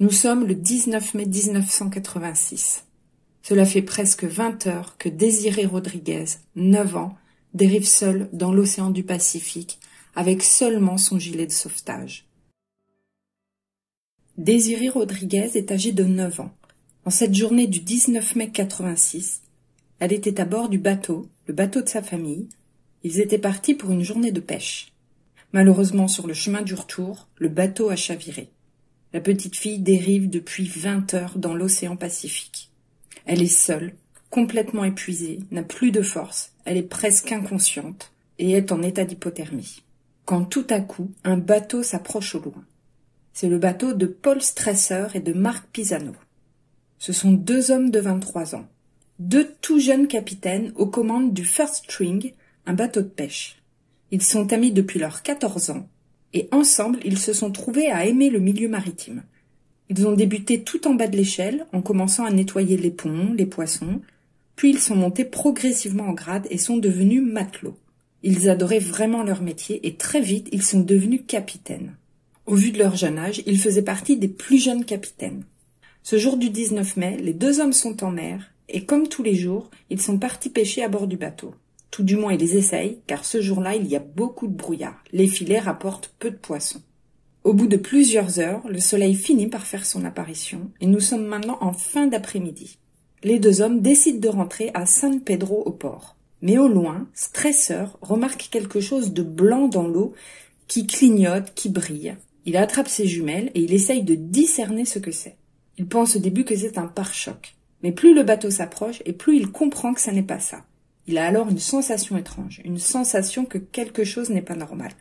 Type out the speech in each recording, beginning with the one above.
Nous sommes le 19 mai 1986. Cela fait presque 20 heures que Désiré Rodriguez, 9 ans, dérive seul dans l'océan du Pacifique avec seulement son gilet de sauvetage. Désiré Rodriguez est âgée de 9 ans. En cette journée du 19 mai 86, elle était à bord du bateau, le bateau de sa famille. Ils étaient partis pour une journée de pêche. Malheureusement, sur le chemin du retour, le bateau a chaviré. La petite fille dérive depuis 20 heures dans l'océan Pacifique. Elle est seule, complètement épuisée, n'a plus de force, elle est presque inconsciente et est en état d'hypothermie. Quand tout à coup, un bateau s'approche au loin. C'est le bateau de Paul Stresser et de Marc Pisano. Ce sont 2 hommes de 23 ans, 2 tout jeunes capitaines aux commandes du First String, un bateau de pêche. Ils sont amis depuis leurs 14 ans. Et ensemble, ils se sont trouvés à aimer le milieu maritime. Ils ont débuté tout en bas de l'échelle, en commençant à nettoyer les ponts, les poissons, puis ils sont montés progressivement en grade et sont devenus matelots. Ils adoraient vraiment leur métier et très vite, ils sont devenus capitaines. Au vu de leur jeune âge, ils faisaient partie des plus jeunes capitaines. Ce jour du 19 mai, les 2 hommes sont en mer et comme tous les jours, ils sont partis pêcher à bord du bateau. Tout du moins, ils essayent, car ce jour-là, il y a beaucoup de brouillard. Les filets rapportent peu de poissons. Au bout de plusieurs heures, le soleil finit par faire son apparition, et nous sommes maintenant en fin d'après-midi. Les 2 hommes décident de rentrer à San Pedro au port. Mais au loin, Stresser remarque quelque chose de blanc dans l'eau, qui clignote, qui brille. Il attrape ses jumelles, et il essaye de discerner ce que c'est. Il pense au début que c'est un pare-choc. Mais plus le bateau s'approche, et plus il comprend que ça n'est pas ça. Il a alors une sensation étrange, une sensation que quelque chose n'est pas normal.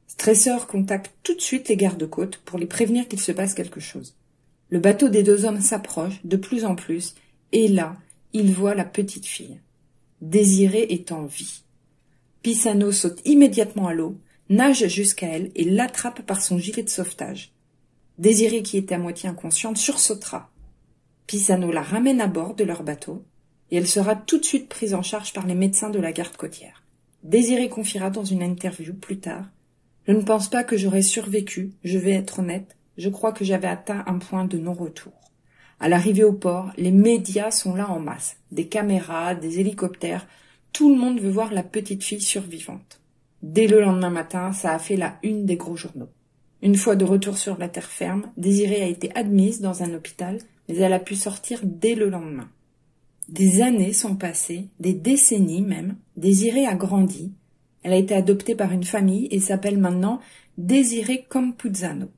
Stresser contacte tout de suite les gardes-côtes pour les prévenir qu'il se passe quelque chose. Le bateau des 2 hommes s'approche de plus en plus, et là, il voit la petite fille. Désirée est en vie. Pisano saute immédiatement à l'eau, nage jusqu'à elle et l'attrape par son gilet de sauvetage. Désirée, qui était à moitié inconsciente, sursautera. Pisano la ramène à bord de leur bateau, et elle sera tout de suite prise en charge par les médecins de la garde côtière. Désirée confiera dans une interview plus tard « Je ne pense pas que j'aurais survécu, je vais être honnête, je crois que j'avais atteint un point de non-retour. » À l'arrivée au port, les médias sont là en masse, des caméras, des hélicoptères, tout le monde veut voir la petite fille survivante. Dès le lendemain matin, ça a fait la une des gros journaux. Une fois de retour sur la terre ferme, Désirée a été admise dans un hôpital, mais elle a pu sortir dès le lendemain. Des années sont passées, des décennies même. Désirée a grandi. Elle a été adoptée par une famille et s'appelle maintenant Désirée Campuzano.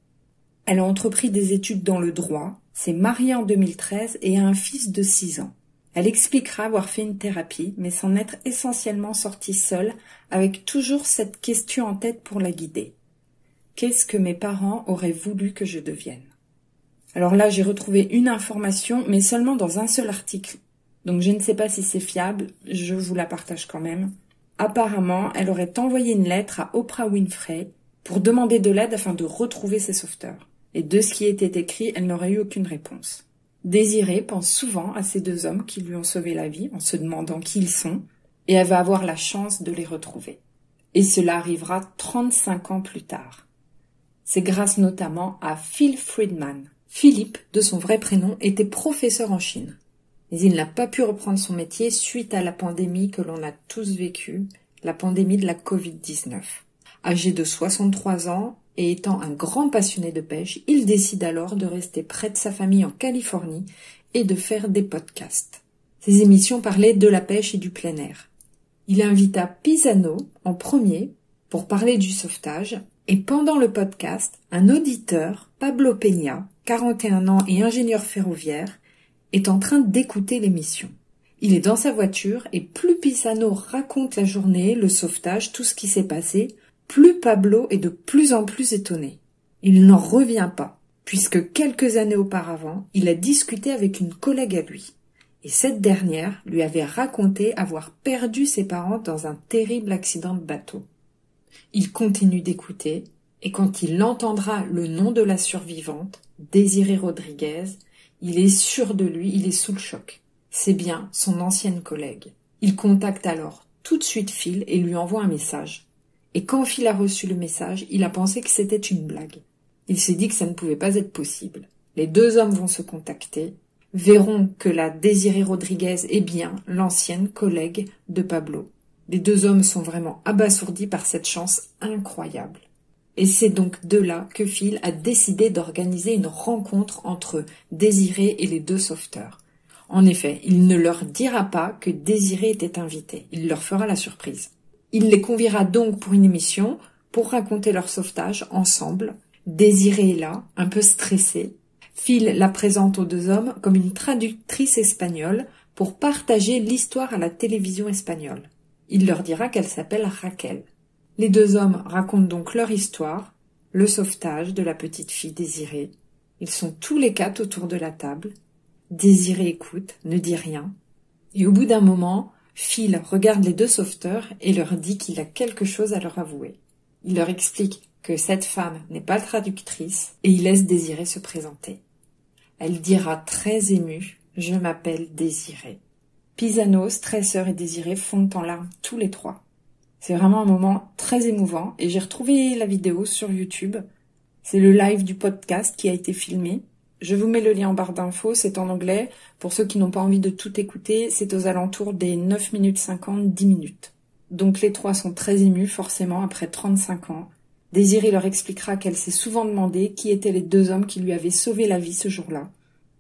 Elle a entrepris des études dans le droit, s'est mariée en 2013 et a un fils de 6 ans. Elle expliquera avoir fait une thérapie, mais s'en être essentiellement sortie seule, avec toujours cette question en tête pour la guider. Qu'est-ce que mes parents auraient voulu que je devienne? Alors là, j'ai retrouvé une information, mais seulement dans un seul article. Donc je ne sais pas si c'est fiable, je vous la partage quand même. Apparemment, elle aurait envoyé une lettre à Oprah Winfrey pour demander de l'aide afin de retrouver ses sauveteurs. Et de ce qui était écrit, elle n'aurait eu aucune réponse. Désirée pense souvent à ces 2 hommes qui lui ont sauvé la vie en se demandant qui ils sont, et elle va avoir la chance de les retrouver. Et cela arrivera 35 ans plus tard. C'est grâce notamment à Phil Friedman. Philippe, de son vrai prénom, était professeur en Chine. Mais il n'a pas pu reprendre son métier suite à la pandémie que l'on a tous vécue, la pandémie de la Covid-19. Âgé de 63 ans et étant un grand passionné de pêche, il décide alors de rester près de sa famille en Californie et de faire des podcasts. Ces émissions parlaient de la pêche et du plein air. Il invita Pisano en premier pour parler du sauvetage et pendant le podcast, un auditeur, Pablo Peña, 41 ans et ingénieur ferroviaire, est en train d'écouter l'émission. Il est dans sa voiture et plus Pisano raconte la journée, le sauvetage, tout ce qui s'est passé, plus Pablo est de plus en plus étonné. Il n'en revient pas, puisque quelques années auparavant, il a discuté avec une collègue à lui. Et cette dernière lui avait raconté avoir perdu ses parents dans un terrible accident de bateau. Il continue d'écouter, et quand il entendra le nom de la survivante, Désiré Rodriguez, il est sûr de lui, il est sous le choc. C'est bien son ancienne collègue. Il contacte alors tout de suite Phil et lui envoie un message. Et quand Phil a reçu le message, il a pensé que c'était une blague. Il s'est dit que ça ne pouvait pas être possible. Les deux hommes vont se contacter, verront que la Désirée Rodriguez est bien l'ancienne collègue de Pablo. Les deux hommes sont vraiment abasourdis par cette chance incroyable. Et c'est donc de là que Phil a décidé d'organiser une rencontre entre Désirée et les deux sauveteurs. En effet, il ne leur dira pas que Désirée était invitée. Il leur fera la surprise. Il les conviera donc pour une émission, pour raconter leur sauvetage ensemble. Désirée est là, un peu stressée. Phil la présente aux deux hommes comme une traductrice espagnole pour partager l'histoire à la télévision espagnole. Il leur dira qu'elle s'appelle Raquel. Les deux hommes racontent donc leur histoire, le sauvetage de la petite fille Désirée. Ils sont tous les quatre autour de la table. Désirée écoute, ne dit rien. Et au bout d'un moment, Phil regarde les deux sauveteurs et leur dit qu'il a quelque chose à leur avouer. Il leur explique que cette femme n'est pas traductrice et il laisse Désirée se présenter. Elle dira très émue « Je m'appelle Désirée ». Pisano, Stresseur et Désirée fondent en larmes tous les trois. C'est vraiment un moment très émouvant et j'ai retrouvé la vidéo sur YouTube. C'est le live du podcast qui a été filmé. Je vous mets le lien en barre d'infos, c'est en anglais. Pour ceux qui n'ont pas envie de tout écouter, c'est aux alentours des 9 minutes 50, 10 minutes. Donc les trois sont très émus, forcément, après 35 ans. Désirée leur expliquera qu'elle s'est souvent demandé qui étaient les deux hommes qui lui avaient sauvé la vie ce jour-là.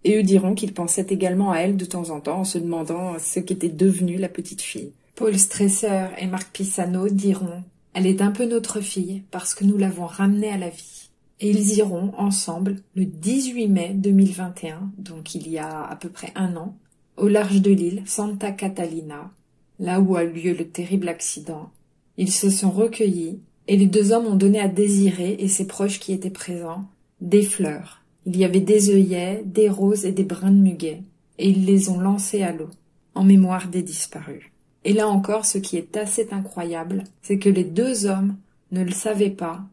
Et eux diront qu'ils pensaient également à elle de temps en temps en se demandant ce qu'était devenue la petite fille. Paul Stresseur et Marc Pisano diront « Elle est un peu notre fille parce que nous l'avons ramenée à la vie ». Et ils iront ensemble le 18 mai 2021, donc il y a à peu près un an, au large de l'île Santa Catalina, là où a eu lieu le terrible accident. Ils se sont recueillis et les deux hommes ont donné à Désirée et ses proches qui étaient présents des fleurs. Il y avait des œillets, des roses et des brins de muguet, et ils les ont lancés à l'eau, en mémoire des disparus. Et là encore, ce qui est assez incroyable, c'est que les deux hommes ne le savaient pas,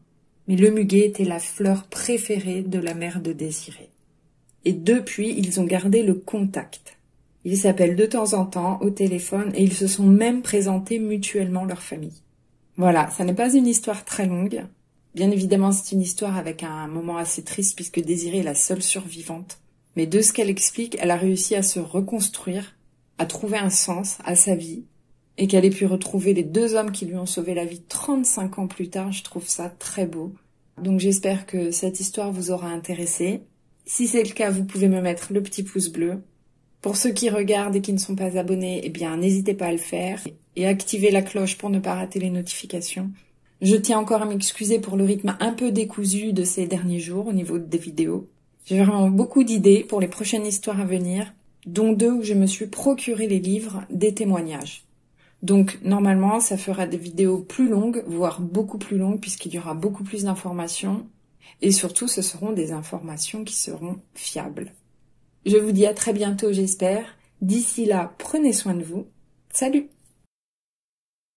mais le muguet était la fleur préférée de la mère de Désirée. Et depuis, ils ont gardé le contact. Ils s'appellent de temps en temps au téléphone et ils se sont même présentés mutuellement leur famille. Voilà, ça n'est pas une histoire très longue. Bien évidemment, c'est une histoire avec un moment assez triste puisque Désirée est la seule survivante. Mais de ce qu'elle explique, elle a réussi à se reconstruire, à trouver un sens à sa vie et qu'elle ait pu retrouver les deux hommes qui lui ont sauvé la vie 35 ans plus tard. Je trouve ça très beau. Donc j'espère que cette histoire vous aura intéressé. Si c'est le cas, vous pouvez me mettre le petit pouce bleu. Pour ceux qui regardent et qui ne sont pas abonnés, eh bien n'hésitez pas à le faire et activez la cloche pour ne pas rater les notifications. Je tiens encore à m'excuser pour le rythme un peu décousu de ces derniers jours au niveau des vidéos. J'ai vraiment beaucoup d'idées pour les prochaines histoires à venir, dont 2 où je me suis procuré les livres des témoignages. Donc normalement, ça fera des vidéos plus longues, voire beaucoup plus longues, puisqu'il y aura beaucoup plus d'informations. Et surtout, ce seront des informations qui seront fiables. Je vous dis à très bientôt, j'espère. D'ici là, prenez soin de vous. Salut!